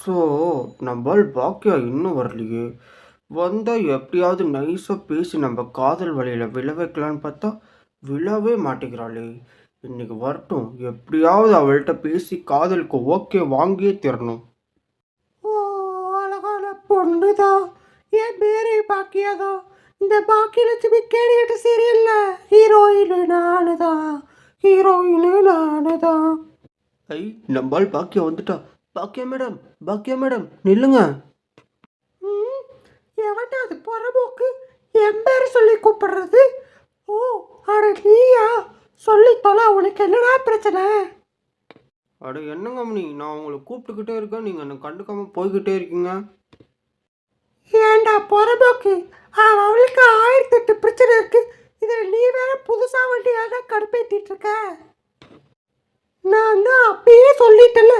So நம்மால் பாக்கியா இன்னும் வரலையே. வந்தா எப்படியாவது நைஸா பேசி நம்ம காதல் வலையில விழ வைக்கலான்னு பார்த்தா, விழவே மாட்டேங்கிறாளே. இன்னைக்கு வரட்டும். எப்படியாவது அவள்கிட்ட பேசி காதலுக்கு ஓகே வாங்கியே தரணும். ஓ, அழகான பொண்ணுதான். என் பேரே பாக்கியாதான். இந்த பாக்கியலட்சுமி கேடிட்டு சீரியல்ல ஹீரோயின் நானுதான். ஹீரோயின் நானுதான். ஐ, நம்மால் பாக்கியா வந்துட்டா. பாக்கியா மேடம், பாக்கியா மேடம், நில்லுங்க. ம், எவன்டா அது புறம்போக்கு என் பேரை சொல்லி கூப்பிடுறது? ஓ, அட நீயா? சொல்லி தொலை, உனக்கு என்னடா பிரச்சனை? அட என்னங்க மணி, நான் உங்களை கூப்பிட்டுக்கிட்டே இருக்கேன், நீங்கள் என்னை கண்டுக்காம போய்கிட்டே இருக்கீங்க. ஏன்டா புறம்போக்கு, அவளுக்கு 1008 பிரச்சனை இருக்கு. இதில் நீ வேற புதுசாக வண்டியாக கடுப்பேற்றிட்டு இருக்க. நான் தான் அப்பயே சொல்லிட்டேன்ல,